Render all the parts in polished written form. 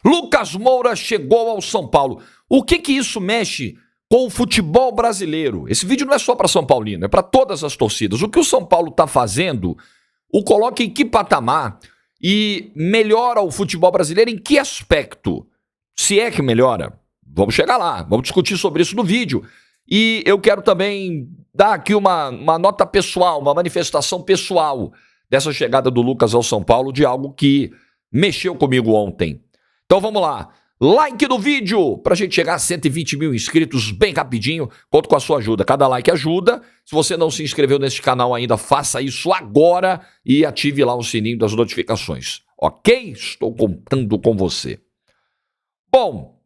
Lucas Moura chegou ao São Paulo. O que isso mexe com o futebol brasileiro? Esse vídeo não é só para São Paulino, é para todas as torcidas. O que o São Paulo está fazendo o coloca em que patamar e melhora o futebol brasileiro em que aspecto? Se é que melhora, vamos chegar lá, vamos discutir sobre isso no vídeo. E eu quero também dar aqui uma nota pessoal, uma manifestação pessoal dessa chegada do Lucas ao São Paulo, de algo que mexeu comigo ontem. Então vamos lá, like no vídeo pra gente chegar a 120 mil inscritos bem rapidinho, conto com a sua ajuda, cada like ajuda. Se você não se inscreveu nesse canal ainda, faça isso agora e ative lá o sininho das notificações, ok? Estou contando com você. Bom,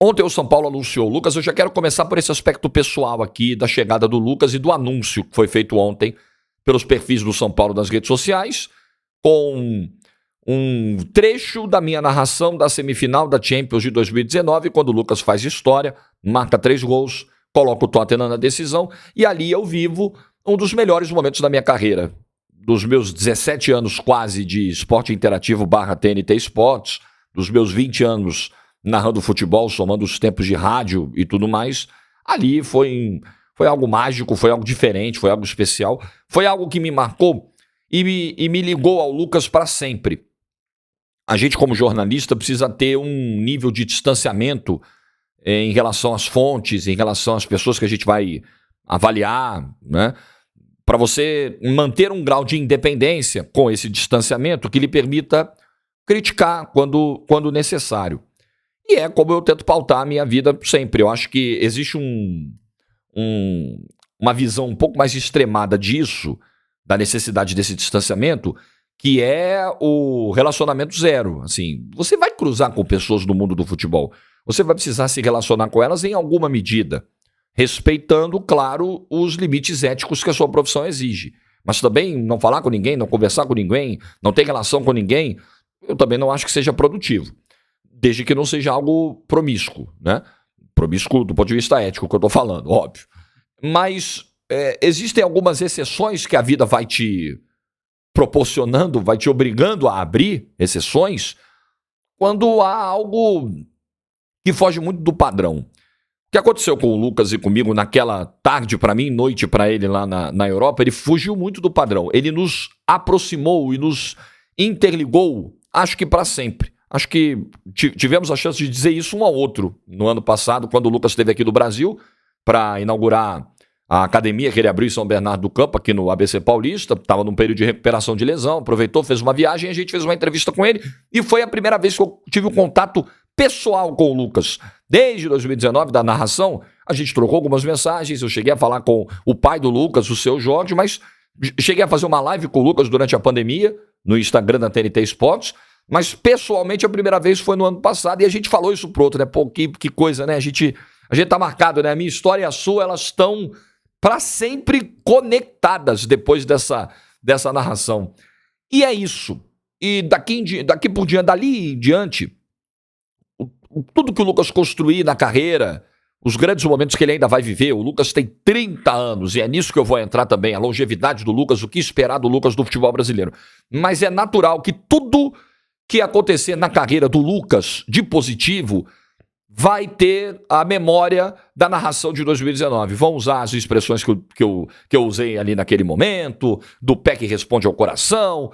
ontem o São Paulo anunciou o Lucas. Eu já quero começar por esse aspecto pessoal aqui da chegada do Lucas e do anúncio que foi feito ontem pelos perfis do São Paulo nas redes sociais, com um trecho da minha narração da semifinal da Champions de 2019, quando o Lucas faz história, marca 3 gols, coloca o Tottenham na decisão, e ali eu vivo um dos melhores momentos da minha carreira, dos meus 17 anos quase de esporte interativo / TNT Sports, dos meus 20 anos narrando futebol, somando os tempos de rádio e tudo mais. Ali foi algo mágico, foi algo diferente, foi algo especial, foi algo que me marcou e me ligou ao Lucas para sempre. A gente, como jornalista, precisa ter um nível de distanciamento em relação às fontes, em relação às pessoas que a gente vai avaliar, né? Para você manter um grau de independência com esse distanciamento que lhe permita criticar quando necessário. E é como eu tento pautar a minha vida sempre. Eu acho que existe uma visão um pouco mais extremada disso, da necessidade desse distanciamento, que é o relacionamento zero. Assim, você vai cruzar com pessoas do mundo do futebol, você vai precisar se relacionar com elas em alguma medida, respeitando, claro, os limites éticos que a sua profissão exige. Mas também não falar com ninguém, não conversar com ninguém, não ter relação com ninguém, eu também não acho que seja produtivo, desde que não seja algo promíscuo, né? Promíscuo do ponto de vista ético que eu estou falando, óbvio. Mas existem algumas exceções que a vida vai te proporcionando, vai te obrigando a abrir exceções quando há algo que foge muito do padrão. O que aconteceu com o Lucas e comigo naquela tarde para mim, noite para ele lá na Europa, ele fugiu muito do padrão. Ele nos aproximou e nos interligou, acho que para sempre. Acho que tivemos a chance de dizer isso um ao outro no ano passado, quando o Lucas esteve aqui do Brasil para inaugurar a academia que ele abriu em São Bernardo do Campo, aqui no ABC Paulista. Estava num período de recuperação de lesão, aproveitou, fez uma viagem, a gente fez uma entrevista com ele e foi a primeira vez que eu tive um contato pessoal com o Lucas. Desde 2019, da narração, a gente trocou algumas mensagens, eu cheguei a falar com o pai do Lucas, o seu Jorge, mas cheguei a fazer uma live com o Lucas durante a pandemia, no Instagram da TNT Sports, mas pessoalmente a primeira vez foi no ano passado e a gente falou isso pro outro, né? Pô, que coisa, né? A gente tá marcado, né? A minha história e a sua, elas estão para sempre conectadas depois dessa narração. E é isso. E daqui por diante, dali em diante, tudo que o Lucas construir na carreira, os grandes momentos que ele ainda vai viver, o Lucas tem 30 anos, e é nisso que eu vou entrar também, a longevidade do Lucas, o que esperar do Lucas do futebol brasileiro. Mas é natural que tudo que acontecer na carreira do Lucas de positivo vai ter a memória da narração de 2019. Vão usar as expressões que eu usei ali naquele momento, do pé que responde ao coração.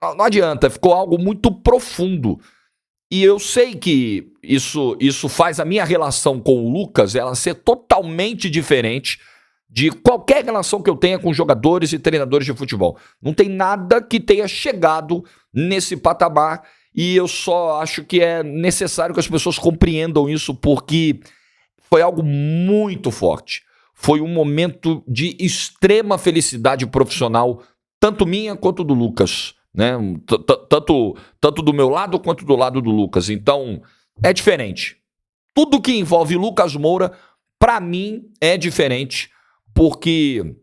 Não adianta, ficou algo muito profundo. E eu sei que isso faz a minha relação com o Lucas ela ser totalmente diferente de qualquer relação que eu tenha com jogadores e treinadores de futebol. Não tem nada que tenha chegado nesse patamar. E eu só acho que é necessário que as pessoas compreendam isso, porque foi algo muito forte. Foi um momento de extrema felicidade profissional, tanto minha quanto do Lucas, né? Tanto do meu lado quanto do lado do Lucas. Então, é diferente. Tudo que envolve Lucas Moura, para mim, é diferente, porque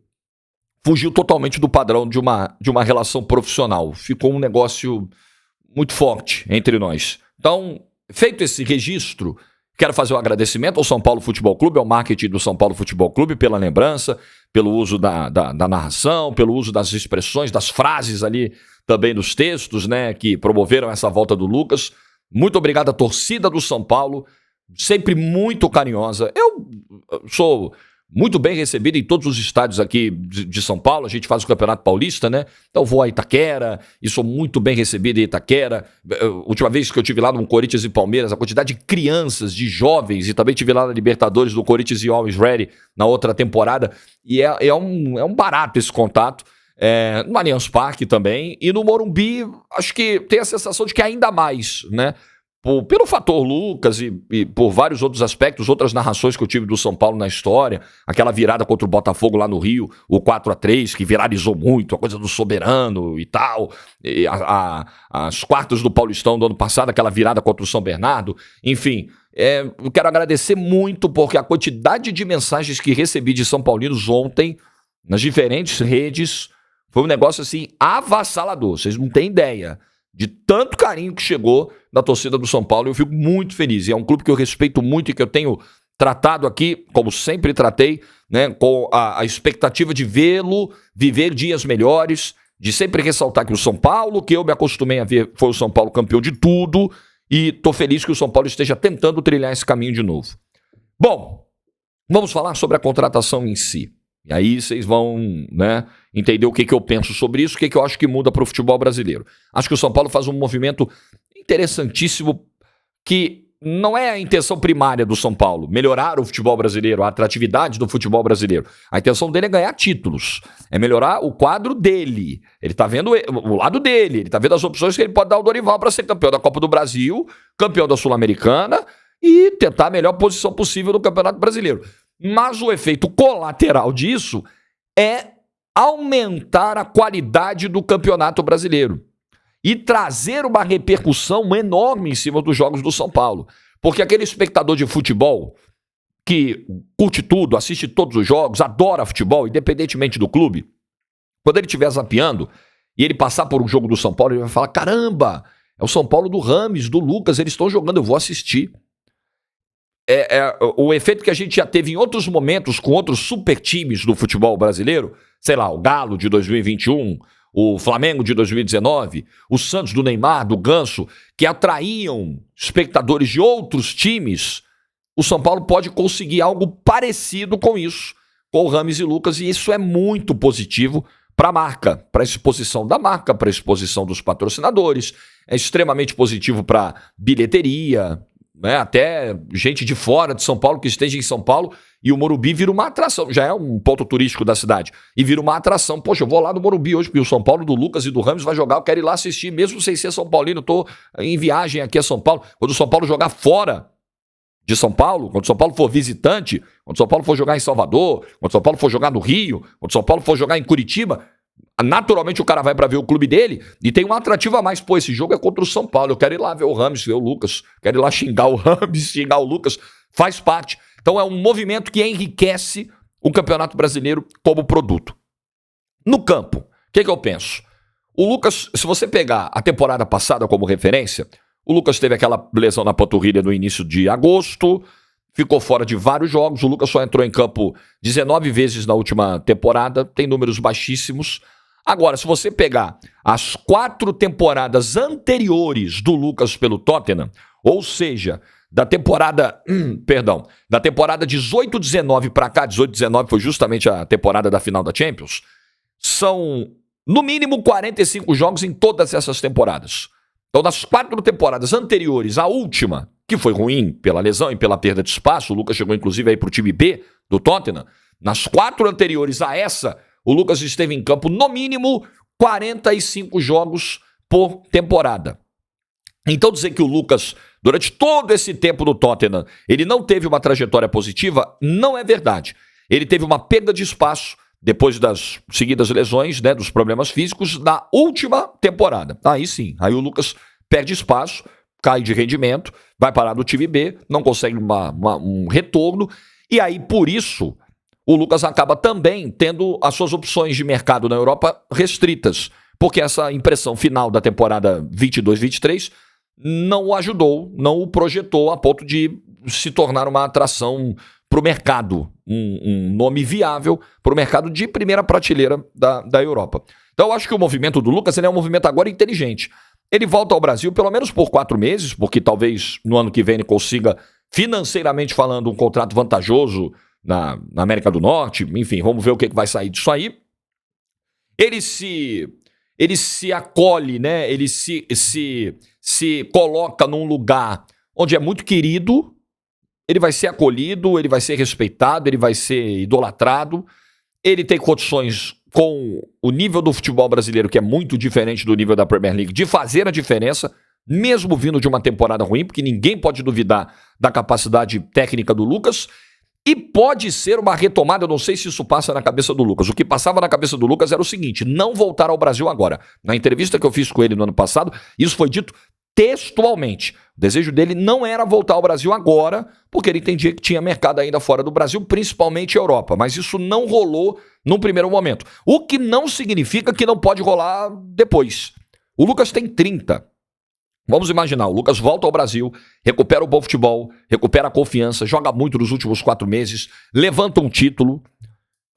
fugiu totalmente do padrão de uma relação profissional. Ficou um negócio muito forte entre nós. Então, feito esse registro, quero fazer um agradecimento ao São Paulo Futebol Clube, ao marketing do São Paulo Futebol Clube, pela lembrança, pelo uso da narração, pelo uso das expressões, das frases ali, também dos textos, né, que promoveram essa volta do Lucas. Muito obrigado à torcida do São Paulo, sempre muito carinhosa. Eu sou muito bem recebido em todos os estádios aqui de São Paulo. A gente faz o Campeonato Paulista, né? Então vou a Itaquera e sou muito bem recebido em Itaquera. Última vez que eu tive lá no Corinthians e Palmeiras, a quantidade de crianças, de jovens, e também tive lá na Libertadores do Corinthians e Always Ready na outra temporada. E é um barato esse contato. No Allianz Parque também. E no Morumbi, acho que tem a sensação de que ainda mais, né? Pelo fator Lucas e por vários outros aspectos, outras narrações que eu tive do São Paulo na história, aquela virada contra o Botafogo lá no Rio, o 4-3, que viralizou muito, a coisa do soberano e tal, e as quartas do Paulistão do ano passado, aquela virada contra o São Bernardo, enfim, eu quero agradecer muito, porque a quantidade de mensagens que recebi de São Paulinos ontem, nas diferentes redes, foi um negócio assim avassalador, vocês não têm ideia de tanto carinho que chegou da torcida do São Paulo. Eu fico muito feliz. E é um clube que eu respeito muito e que eu tenho tratado aqui, como sempre tratei, né, com a expectativa de vê-lo viver dias melhores, de sempre ressaltar que o São Paulo, que eu me acostumei a ver, foi o São Paulo campeão de tudo, e tô feliz que o São Paulo esteja tentando trilhar esse caminho de novo. Bom, vamos falar sobre a contratação em si. E aí vocês vão, né, entender o que eu penso sobre isso, o que eu acho que muda para o futebol brasileiro. Acho que o São Paulo faz um movimento interessantíssimo que não é a intenção primária do São Paulo, melhorar o futebol brasileiro, a atratividade do futebol brasileiro. A intenção dele é ganhar títulos, é melhorar o quadro dele. Ele tá vendo o lado dele, ele tá vendo as opções que ele pode dar ao Dorival para ser campeão da Copa do Brasil, campeão da Sul-Americana e tentar a melhor posição possível no Campeonato Brasileiro. Mas o efeito colateral disso é aumentar a qualidade do Campeonato Brasileiro e trazer uma repercussão enorme em cima dos jogos do São Paulo. Porque aquele espectador de futebol que curte tudo, assiste todos os jogos, adora futebol, independentemente do clube, quando ele estiver zapeando e ele passar por um jogo do São Paulo, ele vai falar, caramba, é o São Paulo do Rames, do Lucas, eles estão jogando, eu vou assistir. O efeito que a gente já teve em outros momentos com outros super times do futebol brasileiro, sei lá, o Galo de 2021, o Flamengo de 2019, o Santos do Neymar, do Ganso, que atraíam espectadores de outros times, o São Paulo pode conseguir algo parecido com isso, com o Rames e Lucas, e isso é muito positivo para a marca, para a exposição da marca, para a exposição dos patrocinadores, é extremamente positivo para bilheteria, né? Até gente de fora de São Paulo que esteja em São Paulo e o Morumbi vira uma atração, já é um ponto turístico da cidade, e vira uma atração. Poxa, eu vou lá no Morumbi hoje porque o São Paulo do Lucas e do Rames vai jogar, eu quero ir lá assistir, mesmo sem ser São Paulino, tô em viagem aqui a São Paulo. Quando o São Paulo jogar fora de São Paulo, quando o São Paulo for visitante, quando o São Paulo for jogar em Salvador, quando o São Paulo for jogar no Rio, quando o São Paulo for jogar em Curitiba, naturalmente o cara vai para ver o clube dele e tem um atrativo a mais. Pô, esse jogo é contra o São Paulo, eu quero ir lá ver o Rames, ver o Lucas, quero ir lá xingar o Rames, xingar o Lucas, faz parte. Então é um movimento que enriquece o Campeonato Brasileiro como produto. No campo, o que eu penso? O Lucas, se você pegar a temporada passada como referência, o Lucas teve aquela lesão na panturrilha no início de agosto, ficou fora de vários jogos, o Lucas só entrou em campo 19 vezes na última temporada, tem números baixíssimos. Agora, se você pegar as 4 temporadas anteriores do Lucas pelo Tottenham, ou seja, da temporada 18-19 para cá, 18-19 foi justamente a temporada da final da Champions, são no mínimo 45 jogos em todas essas temporadas. Então, das 4 temporadas anteriores à última, que foi ruim pela lesão e pela perda de espaço, o Lucas chegou inclusive aí para o time B do Tottenham, nas 4 anteriores a essa, o Lucas esteve em campo no mínimo 45 jogos por temporada. Então dizer que o Lucas, durante todo esse tempo no Tottenham, ele não teve uma trajetória positiva, não é verdade. Ele teve uma perda de espaço depois das seguidas lesões, né, dos problemas físicos, na última temporada. Aí sim, aí o Lucas perde espaço, cai de rendimento, vai parar no time B, não consegue um retorno, e aí por isso o Lucas acaba também tendo as suas opções de mercado na Europa restritas, porque essa impressão final da temporada 22-23 não o ajudou, não o projetou a ponto de se tornar uma atração para o mercado, um nome viável para o mercado de primeira prateleira da Europa. Então eu acho que o movimento do Lucas ele é um movimento agora inteligente. Ele volta ao Brasil pelo menos por 4 meses, porque talvez no ano que vem ele consiga, financeiramente falando, um contrato vantajoso na América do Norte. Enfim, vamos ver o que vai sair disso aí. Ele se acolhe, né? Ele se coloca num lugar onde é muito querido. Ele vai ser acolhido, ele vai ser respeitado, ele vai ser idolatrado. Ele tem condições, com o nível do futebol brasileiro, que é muito diferente do nível da Premier League, de fazer a diferença, mesmo vindo de uma temporada ruim, porque ninguém pode duvidar da capacidade técnica do Lucas. E pode ser uma retomada, eu não sei se isso passa na cabeça do Lucas. O que passava na cabeça do Lucas era o seguinte: não voltar ao Brasil agora. Na entrevista que eu fiz com ele no ano passado, isso foi dito textualmente. O desejo dele não era voltar ao Brasil agora, porque ele entendia que tinha mercado ainda fora do Brasil, principalmente Europa. Mas isso não rolou num primeiro momento. O que não significa que não pode rolar depois. O Lucas tem 30. Vamos imaginar, o Lucas volta ao Brasil, recupera o bom futebol, recupera a confiança, joga muito nos últimos 4 meses, levanta um título.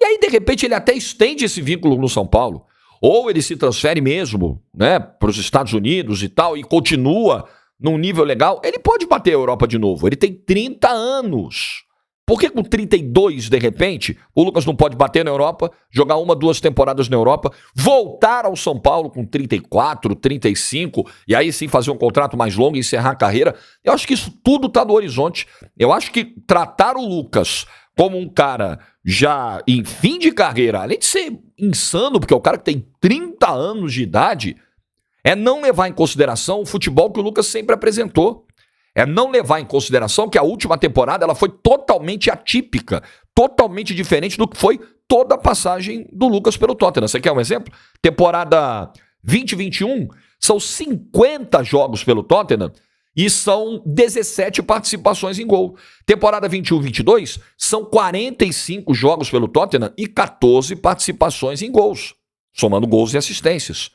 E aí, de repente, ele até estende esse vínculo no São Paulo. Ou ele se transfere mesmo, né, para os Estados Unidos e tal, e continua num nível legal. Ele pode bater a Europa de novo. Ele tem 30 anos. Por que com 32, de repente, o Lucas não pode bater na Europa, jogar 1, 2 temporadas na Europa, voltar ao São Paulo com 34, 35, e aí sim fazer um contrato mais longo e encerrar a carreira? Eu acho que isso tudo está no horizonte. Eu acho que tratar o Lucas como um cara já em fim de carreira, além de ser insano, porque é o cara que tem 30 anos de idade, é não levar em consideração o futebol que o Lucas sempre apresentou. É não levar em consideração que a última temporada ela foi totalmente atípica, totalmente diferente do que foi toda a passagem do Lucas pelo Tottenham. Você quer um exemplo? Temporada 2021, são 50 jogos pelo Tottenham e são 17 participações em gol. Temporada 21-22, são 45 jogos pelo Tottenham e 14 participações em gols, somando gols e assistências.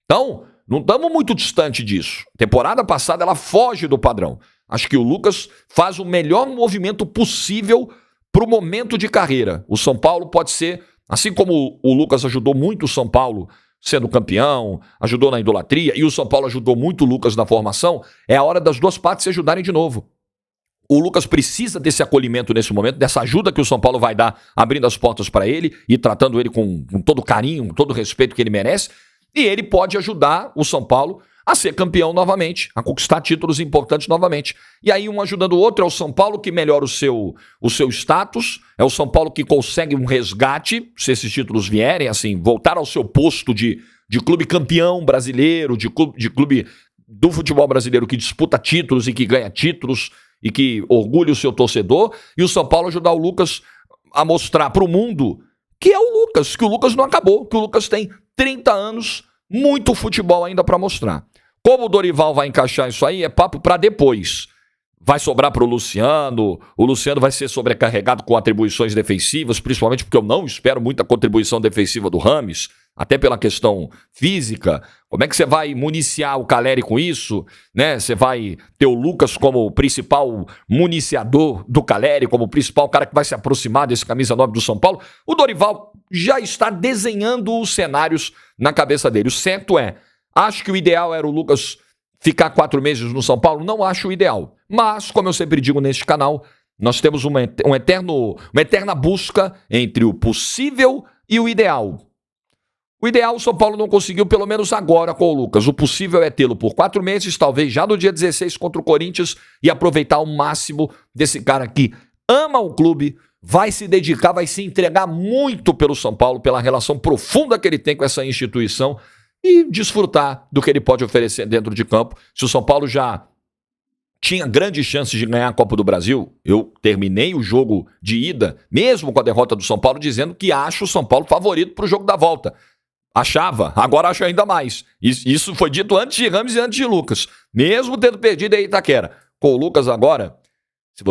Então, não estamos muito distante disso. Temporada passada ela foge do padrão. Acho que o Lucas faz o melhor movimento possível para o momento de carreira. O São Paulo pode ser, assim como o Lucas ajudou muito o São Paulo sendo campeão, ajudou na idolatria, e o São Paulo ajudou muito o Lucas na formação, é a hora das duas partes se ajudarem de novo. O Lucas precisa desse acolhimento nesse momento, dessa ajuda que o São Paulo vai dar, abrindo as portas para ele e tratando ele com todo carinho, com todo o respeito que ele merece. E ele pode ajudar o São Paulo a ser campeão novamente, a conquistar títulos importantes novamente. E aí, um ajudando o outro, é o São Paulo que melhora o seu status, é o São Paulo que consegue um resgate, se esses títulos vierem, assim, voltar ao seu posto de clube campeão brasileiro, de clube do futebol brasileiro que disputa títulos e que ganha títulos e que orgulha o seu torcedor, e o São Paulo ajudar o Lucas a mostrar para o mundo que é o Lucas, que o Lucas não acabou, que o Lucas tem 30 anos, muito futebol ainda para mostrar. Como o Dorival vai encaixar isso aí é papo para depois. Vai sobrar para o Luciano vai ser sobrecarregado com atribuições defensivas, principalmente porque eu não espero muita contribuição defensiva do Rames, até pela questão física. Como é que você vai municiar o Caleri com isso? Né? Você vai ter o Lucas como principal municiador do Caleri, como principal cara que vai se aproximar desse camisa 9 do São Paulo. O Dorival já está desenhando os cenários na cabeça dele. O certo é, acho que o ideal era o Lucas ficar 4 meses no São Paulo? Não acho o ideal. Mas, como eu sempre digo neste canal, nós temos uma eterna busca entre o possível e o ideal. O ideal o São Paulo não conseguiu, pelo menos agora, com o Lucas. O possível é tê-lo por 4 meses, talvez já no dia 16 contra o Corinthians, e aproveitar ao máximo desse cara que ama o clube, vai se dedicar, vai se entregar muito pelo São Paulo, pela relação profunda que ele tem com essa instituição, e desfrutar do que ele pode oferecer dentro de campo. Se o São Paulo já tinha grandes chances de ganhar a Copa do Brasil, eu terminei o jogo de ida, mesmo com a derrota do São Paulo, dizendo que acho o São Paulo favorito para o jogo da volta. Achava, agora acho ainda mais. Isso foi dito antes de Rames e antes de Lucas, mesmo tendo perdido a Itaquera. Com o Lucas agora, se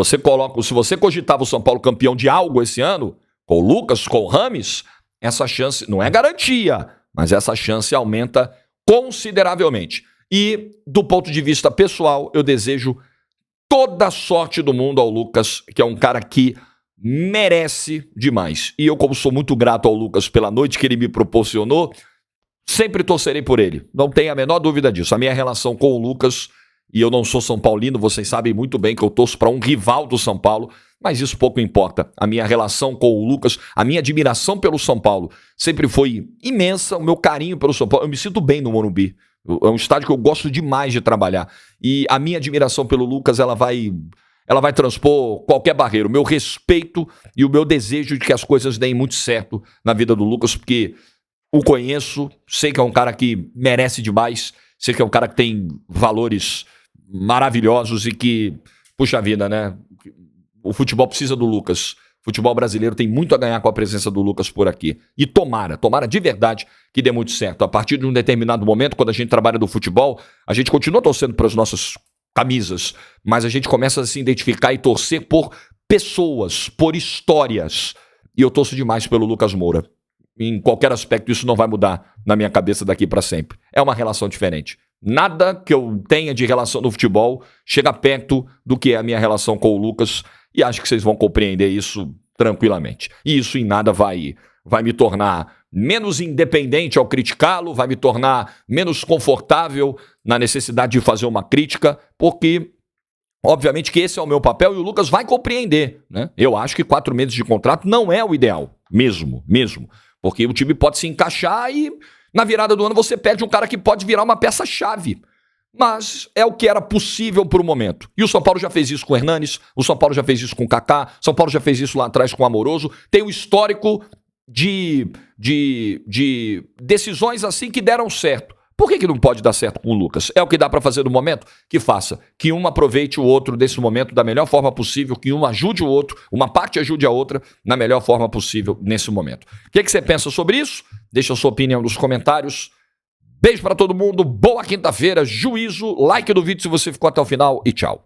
você cogitava o São Paulo campeão de algo esse ano, com o Lucas, com o Rames, essa chance não é garantia, mas essa chance aumenta consideravelmente. E, do ponto de vista pessoal, eu desejo toda a sorte do mundo ao Lucas, que é um cara que merece demais. E eu, como sou muito grato ao Lucas pela noite que ele me proporcionou, sempre torcerei por ele. Não tenho a menor dúvida disso. A minha relação com o Lucas, e eu não sou São Paulino, vocês sabem muito bem que eu torço para um rival do São Paulo, mas isso pouco importa. A minha relação com o Lucas, a minha admiração pelo São Paulo sempre foi imensa, o meu carinho pelo São Paulo. Eu me sinto bem no Morumbi. É um estádio que eu gosto demais de trabalhar. E a minha admiração pelo Lucas, ela vai transpor qualquer barreira. O meu respeito e o meu desejo de que as coisas deem muito certo na vida do Lucas, porque o conheço, sei que é um cara que merece demais, sei que é um cara que tem valores maravilhosos e que, puxa vida, né? O futebol precisa do Lucas. O futebol brasileiro tem muito a ganhar com a presença do Lucas por aqui. E tomara de verdade que dê muito certo. A partir de um determinado momento, quando a gente trabalha do futebol, a gente continua torcendo para as nossas camisas, mas a gente começa a se identificar e torcer por pessoas, por histórias. E eu torço demais pelo Lucas Moura. Em qualquer aspecto, isso não vai mudar na minha cabeça daqui para sempre. É uma relação diferente. Nada que eu tenha de relação no futebol chega perto do que é a minha relação com o Lucas, e acho que vocês vão compreender isso tranquilamente. E isso em nada vai me tornar menos independente ao criticá-lo, vai me tornar menos confortável na necessidade de fazer uma crítica, porque obviamente que esse é o meu papel e o Lucas vai compreender, né? Eu acho que 4 meses de contrato não é o ideal, mesmo. Porque o time pode se encaixar e na virada do ano você perde um cara que pode virar uma peça-chave. Mas é o que era possível por um momento. E o São Paulo já fez isso com o Hernanes, o São Paulo já fez isso com o Kaká, o São Paulo já fez isso lá atrás com o Amoroso. Tem um histórico de decisões assim que deram certo. Por que não pode dar certo com o Lucas? É o que dá para fazer no momento? Que faça. Que um aproveite o outro desse momento da melhor forma possível, que um ajude o outro, uma parte ajude a outra na melhor forma possível nesse momento. O que você pensa sobre isso? Deixa a sua opinião nos comentários. Beijo para todo mundo, boa quinta-feira, juízo, like no vídeo se você ficou até o final e tchau.